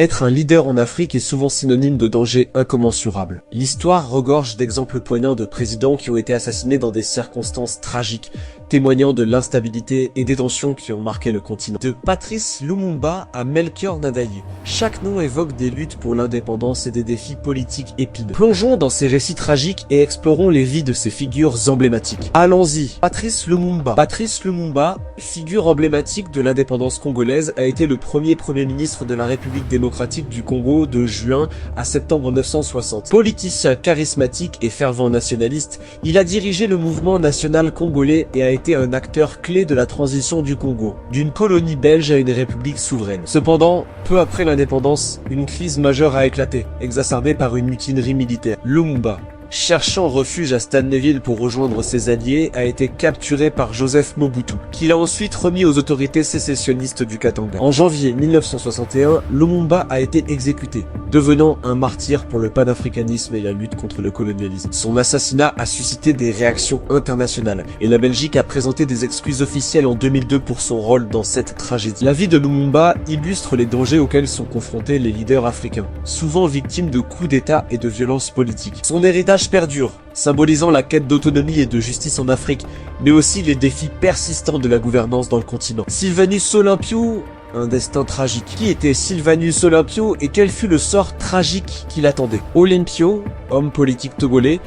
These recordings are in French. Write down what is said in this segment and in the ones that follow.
Être un leader en Afrique est souvent synonyme de danger incommensurable. L'histoire regorge d'exemples poignants de présidents qui ont été assassinés dans des circonstances tragiques, témoignant de l'instabilité et des tensions qui ont marqué le continent. De Patrice Lumumba à Melchior Ndadaye, chaque nom évoque des luttes pour l'indépendance et des défis politiques épineux. Plongeons dans ces récits tragiques et explorons les vies de ces figures emblématiques. Allons-y. Patrice Lumumba. Patrice Lumumba, figure emblématique de l'indépendance congolaise, a été le premier ministre de la République démocratique du Congo de juin à septembre 1960. Politicien charismatique et fervent nationaliste, il a dirigé le mouvement national congolais et a été un acteur clé de la transition du Congo, d'une colonie belge à une république souveraine. Cependant, peu après l'indépendance, une crise majeure a éclaté, exacerbée par une mutinerie militaire. Lumumba, cherchant refuge à Stanleyville pour rejoindre ses alliés, a été capturé par Joseph Mobutu, qui l'a ensuite remis aux autorités sécessionnistes du Katanga. En janvier 1961, Lumumba a été exécuté, devenant un martyr pour le panafricanisme et la lutte contre le colonialisme. Son assassinat a suscité des réactions internationales, et la Belgique a présenté des excuses officielles en 2002 pour son rôle dans cette tragédie. La vie de Lumumba illustre les dangers auxquels sont confrontés les leaders africains, souvent victimes de coups d'État et de violences politiques. Son héritage perdure, symbolisant la quête d'autonomie et de justice en Afrique, mais aussi les défis persistants de la gouvernance dans le continent. Sylvanus Olympio, un destin tragique. Qui était Sylvanus Olympio et quel fut le sort tragique qui l'attendait? Olympio, homme politique togolais,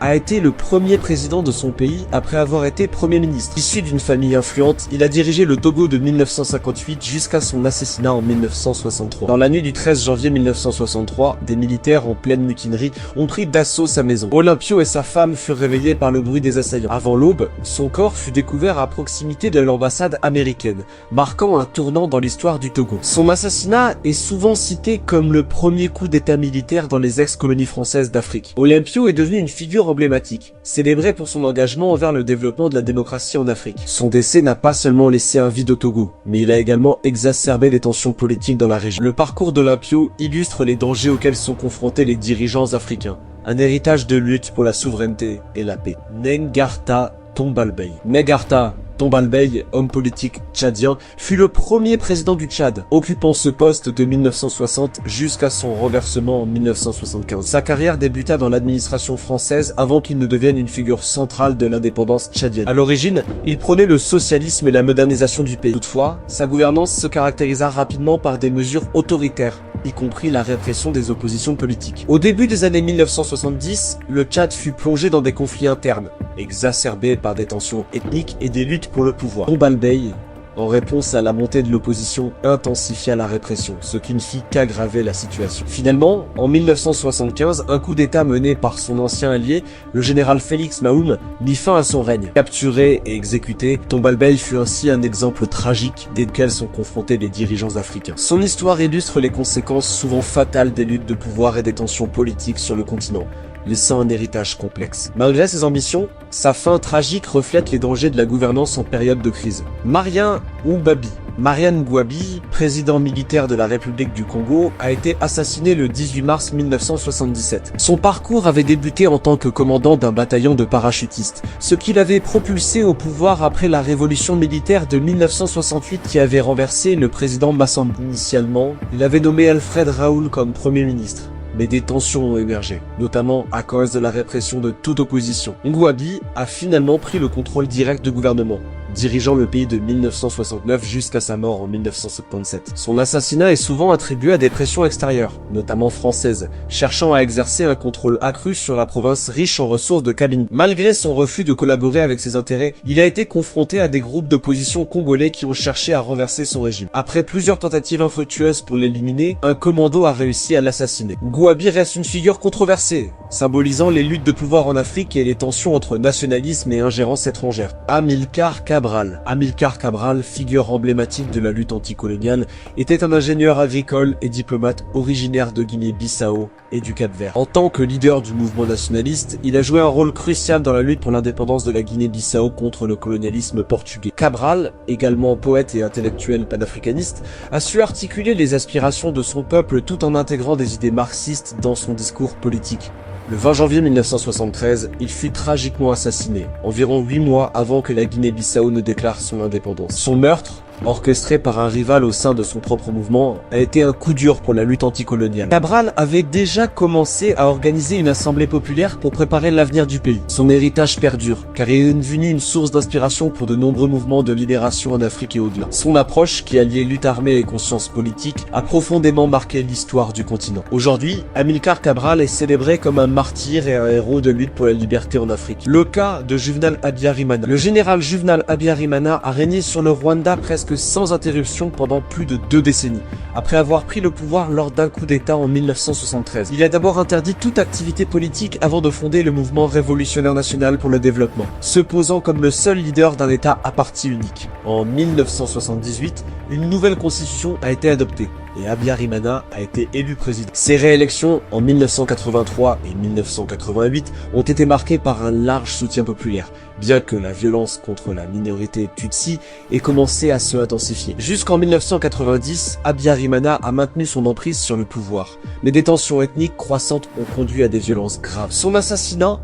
a été le premier président de son pays après avoir été premier ministre. Issu d'une famille influente, il a dirigé le Togo de 1958 jusqu'à son assassinat en 1963. Dans la nuit du 13 janvier 1963, des militaires en pleine mutinerie ont pris d'assaut sa maison. Olympio et sa femme furent réveillés par le bruit des assaillants. Avant l'aube, son corps fut découvert à proximité de l'ambassade américaine, marquant un tournant dans l'histoire du Togo. Son assassinat est souvent cité comme le premier coup d'état militaire dans les ex-colonies françaises d'Afrique. Olympio est devenu une figure emblématique, célébré pour son engagement envers le développement de la démocratie en Afrique. Son décès n'a pas seulement laissé un vide au Togo, mais il a également exacerbé les tensions politiques dans la région. Le parcours d'Olympio illustre les dangers auxquels sont confrontés les dirigeants africains. Un héritage de lutte pour la souveraineté et la paix. Nengarta Tombalbaye. Nengarta Tombalbaye, homme politique tchadien, fut le premier président du Tchad, occupant ce poste de 1960 jusqu'à son renversement en 1975. Sa carrière débuta dans l'administration française avant qu'il ne devienne une figure centrale de l'indépendance tchadienne. À l'origine, il prônait le socialisme et la modernisation du pays. Toutefois, sa gouvernance se caractérisa rapidement par des mesures autoritaires, y compris la répression des oppositions politiques. Au début des années 1970, le Tchad fut plongé dans des conflits internes, exacerbés par des tensions ethniques et des luttes pour le pouvoir. Tombalbaye, en réponse à la montée de l'opposition, intensifia la répression, ce qui ne fit qu'aggraver la situation. Finalement, en 1975, un coup d'État mené par son ancien allié, le général Félix Mahoum, mit fin à son règne. Capturé et exécuté, Tombalbaye fut ainsi un exemple tragique desquels sont confrontés les dirigeants africains. Son histoire illustre les conséquences souvent fatales des luttes de pouvoir et des tensions politiques sur le continent, laissant un héritage complexe. Malgré ses ambitions, sa fin tragique reflète les dangers de la gouvernance en période de crise. Marian Ngouabi, président militaire de la République du Congo, a été assassiné le 18 mars 1977. Son parcours avait débuté en tant que commandant d'un bataillon de parachutistes, ce qui l'avait propulsé au pouvoir après la révolution militaire de 1968 qui avait renversé le président Massamba. Initialement, il avait nommé Alfred Raoul comme premier ministre. Mais des tensions ont émergé, notamment à cause de la répression de toute opposition. Ngouabi a finalement pris le contrôle direct du gouvernement, dirigeant le pays de 1969 jusqu'à sa mort en 1977. Son assassinat est souvent attribué à des pressions extérieures, notamment françaises, cherchant à exercer un contrôle accru sur la province riche en ressources de Kalindi. Malgré son refus de collaborer avec ses intérêts, il a été confronté à des groupes d'opposition congolais qui ont cherché à renverser son régime. Après plusieurs tentatives infructueuses pour l'éliminer, un commando a réussi à l'assassiner. Ngouabi reste une figure controversée, symbolisant les luttes de pouvoir en Afrique et les tensions entre nationalisme et ingérence étrangère. Amilcar Cabral, figure emblématique de la lutte anticoloniale, était un ingénieur agricole et diplomate originaire de Guinée-Bissau et du Cap-Vert. En tant que leader du mouvement nationaliste, il a joué un rôle crucial dans la lutte pour l'indépendance de la Guinée-Bissau contre le colonialisme portugais. Cabral, également poète et intellectuel panafricaniste, a su articuler les aspirations de son peuple tout en intégrant des idées marxistes dans son discours politique. Le 20 janvier 1973, il fut tragiquement assassiné, environ 8 mois avant que la Guinée-Bissau ne déclare son indépendance. Son meurtre, orchestré par un rival au sein de son propre mouvement, a été un coup dur pour la lutte anticoloniale. Cabral avait déjà commencé à organiser une assemblée populaire pour préparer l'avenir du pays. Son héritage perdure, car il est devenu une source d'inspiration pour de nombreux mouvements de libération en Afrique et au-delà. Son approche, qui alliait lutte armée et conscience politique, a profondément marqué l'histoire du continent. Aujourd'hui, Amilcar Cabral est célébré comme un martyr et un héros de lutte pour la liberté en Afrique. Le cas de Juvenal Habyarimana. Le général Juvenal Habyarimana a régné sur le Rwanda presque sans interruption pendant plus de 2 décennies, après avoir pris le pouvoir lors d'un coup d'État en 1973. Il a d'abord interdit toute activité politique avant de fonder le mouvement révolutionnaire national pour le développement, se posant comme le seul leader d'un État à parti unique. En 1978, une nouvelle constitution a été adoptée et Habyarimana a été élu président. Ses réélections en 1983 et 1988 ont été marquées par un large soutien populaire, bien que la violence contre la minorité Tutsi ait commencé à se intensifier. Jusqu'en 1990, Habyarimana a maintenu son emprise sur le pouvoir, mais des tensions ethniques croissantes ont conduit à des violences graves. Son assassinat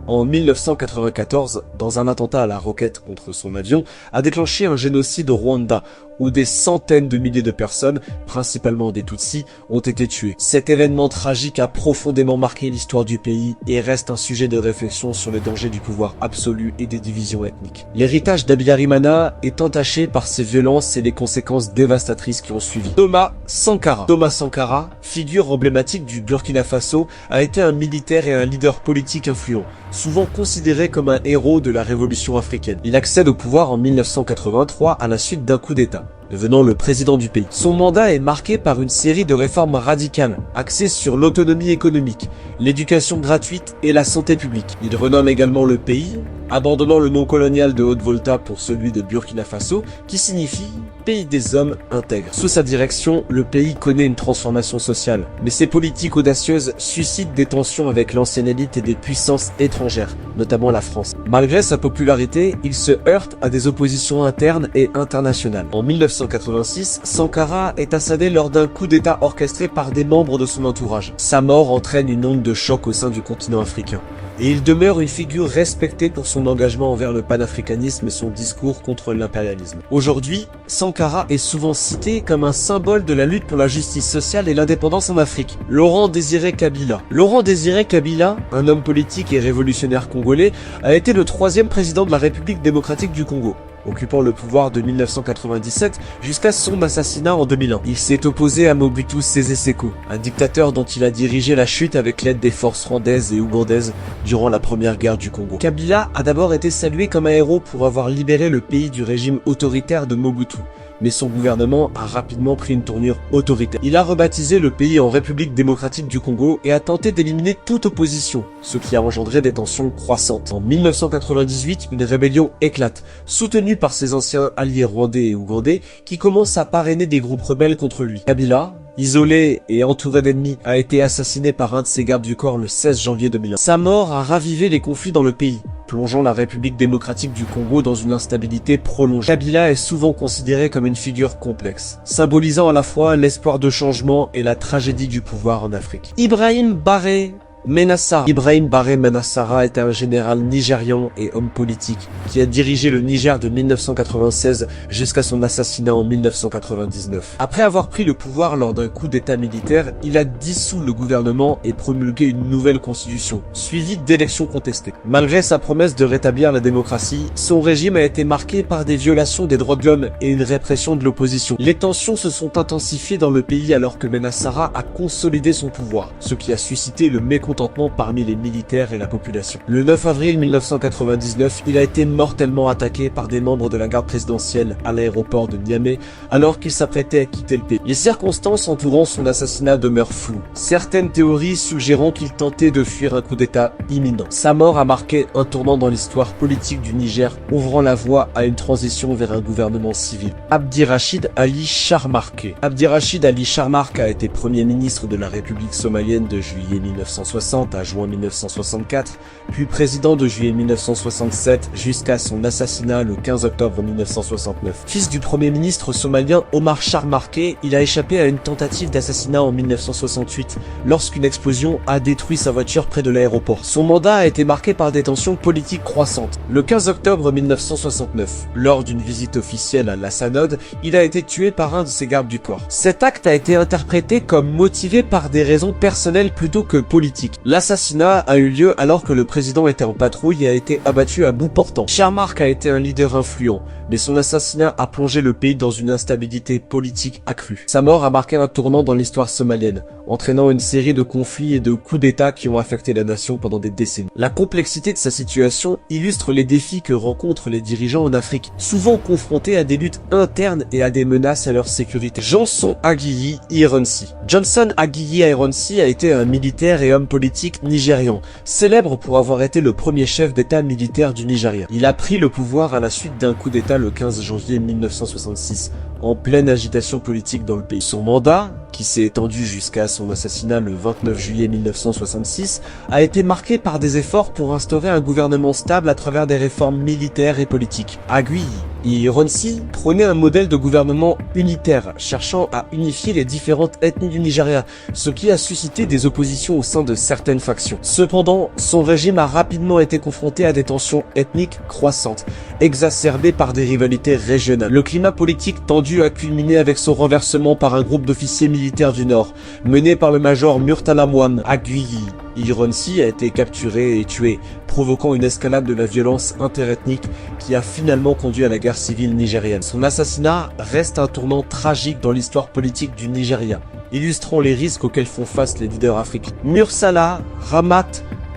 en 1994, dans un attentat à la roquette contre son avion, a déclenché un génocide au Rwanda, où des centaines de milliers de personnes, principalement des Tutsis, ont été tuées. Cet événement tragique a profondément marqué l'histoire du pays et reste un sujet de réflexion sur le danger du pouvoir absolu et des divisions ethniques. L'héritage d'Habyarimana est entaché par ces violences et les conséquences dévastatrices qui ont suivi. Thomas Sankara. Thomas Sankara, figure emblématique du Burkina Faso, a été un militaire et un leader politique influent, souvent considéré comme un héros de la révolution africaine. Il accède au pouvoir en 1983 à la suite d'un coup d'État, devenant le président du pays. Son mandat est marqué par une série de réformes radicales, axées sur l'autonomie économique, l'éducation gratuite et la santé publique. Il renomme également le pays, abandonnant le nom colonial de Haute-Volta pour celui de Burkina Faso, qui signifie pays des hommes intègres. Sous sa direction, le pays connaît une transformation sociale, mais ses politiques audacieuses suscitent des tensions avec l'ancienne élite et des puissances étrangères, notamment la France. Malgré sa popularité, il se heurte à des oppositions internes et internationales. En 1986, Sankara est assassiné lors d'un coup d'État orchestré par des membres de son entourage. Sa mort entraîne une onde de choc au sein du continent africain, et il demeure une figure respectée pour son engagement envers le panafricanisme et son discours contre l'impérialisme. Aujourd'hui, Sankara est souvent cité comme un symbole de la lutte pour la justice sociale et l'indépendance en Afrique. Laurent Désiré Kabila. Laurent Désiré Kabila, un homme politique et révolutionnaire congolais, a été le 3e président de la République démocratique du Congo, occupant le pouvoir de 1997 jusqu'à son assassinat en 2001. Il s'est opposé à Mobutu Sese Seko, un dictateur dont il a dirigé la chute avec l'aide des forces rwandaises et ougandaises durant la première guerre du Congo. Kabila a d'abord été salué comme un héros pour avoir libéré le pays du régime autoritaire de Mobutu, mais son gouvernement a rapidement pris une tournure autoritaire. Il a rebaptisé le pays en République démocratique du Congo et a tenté d'éliminer toute opposition, ce qui a engendré des tensions croissantes. En 1998, une rébellion éclate, soutenue par ses anciens alliés rwandais et ougandais, qui commencent à parrainer des groupes rebelles contre lui. Kabila, isolé et entouré d'ennemis, a été assassiné par un de ses gardes du corps le 16 janvier 2001. Sa mort a ravivé les conflits dans le pays, plongeant la République démocratique du Congo dans une instabilité prolongée. Kabila est souvent considéré comme une figure complexe, symbolisant à la fois l'espoir de changement et la tragédie du pouvoir en Afrique. Ibrahim Baré Menassara. Ibrahim Baré Menassara est un général nigérian et homme politique qui a dirigé le Niger de 1996 jusqu'à son assassinat en 1999. Après avoir pris le pouvoir lors d'un coup d'état militaire, il a dissous le gouvernement et promulgué une nouvelle constitution, suivie d'élections contestées. Malgré sa promesse de rétablir la démocratie, son régime a été marqué par des violations des droits de l'homme et une répression de l'opposition. Les tensions se sont intensifiées dans le pays alors que Menassara a consolidé son pouvoir, ce qui a suscité le mécontentement parmi les militaires et la population. Le 9 avril 1999, il a été mortellement attaqué par des membres de la garde présidentielle à l'aéroport de Niamey alors qu'il s'apprêtait à quitter le pays. Les circonstances entourant son assassinat demeurent floues, certaines théories suggérant qu'il tentait de fuir un coup d'état imminent. Sa mort a marqué un tournant dans l'histoire politique du Niger, ouvrant la voie à une transition vers un gouvernement civil. Abdirachid Ali Sharmarke. Abdirachid Ali Sharmarke a été premier ministre de la République somalienne de juillet 1960 1960 à juin 1964, puis président de juillet 1967 jusqu'à son assassinat le 15 octobre 1969. Fils du premier ministre somalien Omar Sharmarke, il a échappé à une tentative d'assassinat en 1968 lorsqu'une explosion a détruit sa voiture près de l'aéroport. Son mandat a été marqué par des tensions politiques croissantes. Le 15 octobre 1969, lors d'une visite officielle à la Sanod, il a été tué par un de ses gardes du corps. Cet acte a été interprété comme motivé par des raisons personnelles plutôt que politiques. L'assassinat a eu lieu alors que le président était en patrouille et a été abattu à bout portant. Sharmarke a été un leader influent, mais son assassinat a plongé le pays dans une instabilité politique accrue. Sa mort a marqué un tournant dans l'histoire somalienne, entraînant une série de conflits et de coups d'État qui ont affecté la nation pendant des décennies. La complexité de sa situation illustre les défis que rencontrent les dirigeants en Afrique, souvent confrontés à des luttes internes et à des menaces à leur sécurité. Johnson Aguiyi Ironsi. Johnson Aguiyi Ironsi a été un militaire et homme politique nigérian, célèbre pour avoir été le premier chef d'État militaire du Nigeria. Il a pris le pouvoir à la suite d'un coup d'État le 15 janvier 1966, en pleine agitation politique dans le pays. Son mandat, qui s'est étendu jusqu'à son assassinat le 29 juillet 1966, a été marqué par des efforts pour instaurer un gouvernement stable à travers des réformes militaires et politiques. Aguiyi Ironsi prônait un modèle de gouvernement unitaire, cherchant à unifier les différentes ethnies du Nigeria, ce qui a suscité des oppositions au sein de certaines factions. Cependant, son régime a rapidement été confronté à des tensions ethniques croissantes, exacerbées par des rivalités régionales. Le climat politique tendu a culminé avec son renversement par un groupe d'officiers militaires du Nord, mené par le major Murtala Mohammed. Aguiyi Ironsi a été capturé et tué, provoquant une escalade de la violence interethnique qui a finalement conduit à la guerre civile nigérienne. Son assassinat reste un tournant tragique dans l'histoire politique du Nigeria, illustrant les risques auxquels font face les leaders africains. Murtala Ramat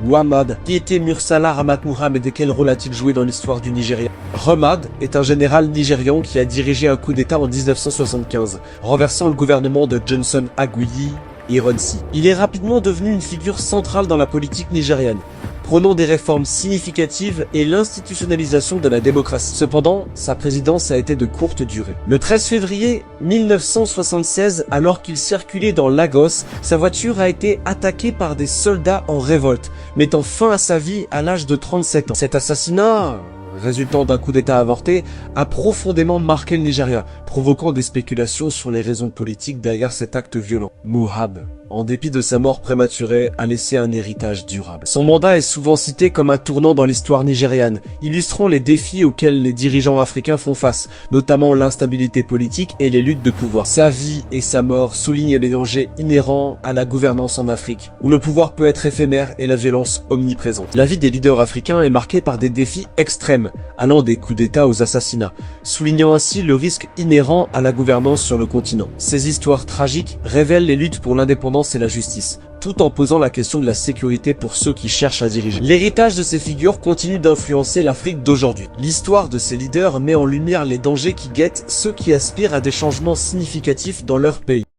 Mohammed. Qui était Murtala Ramat Mohammed et quel rôle a-t-il joué dans l'histoire du Nigeria? Ramat est un général nigérian qui a dirigé un coup d'État en 1975, renversant le gouvernement de Johnson Aguiyi Ironsi. Il est rapidement devenu une figure centrale dans la politique nigériane, prônant des réformes significatives et l'institutionnalisation de la démocratie. Cependant, sa présidence a été de courte durée. Le 13 février 1976, alors qu'il circulait dans Lagos, sa voiture a été attaquée par des soldats en révolte, mettant fin à sa vie à l'âge de 37 ans. Cet assassinat, résultant d'un coup d'État avorté, a profondément marqué le Nigeria, provoquant des spéculations sur les raisons politiques derrière cet acte violent. Mohammed, en dépit de sa mort prématurée, a laissé un héritage durable. Son mandat est souvent cité comme un tournant dans l'histoire nigériane, illustrant les défis auxquels les dirigeants africains font face, notamment l'instabilité politique et les luttes de pouvoir. Sa vie et sa mort soulignent les dangers inhérents à la gouvernance en Afrique, où le pouvoir peut être éphémère et la violence omniprésente. La vie des leaders africains est marquée par des défis extrêmes, allant des coups d'État aux assassinats, soulignant ainsi le risque inhérent à la gouvernance sur le continent. Ces histoires tragiques révèlent les luttes pour l'indépendance et la justice, tout en posant la question de la sécurité pour ceux qui cherchent à diriger. L'héritage de ces figures continue d'influencer l'Afrique d'aujourd'hui. L'histoire de ces leaders met en lumière les dangers qui guettent ceux qui aspirent à des changements significatifs dans leur pays.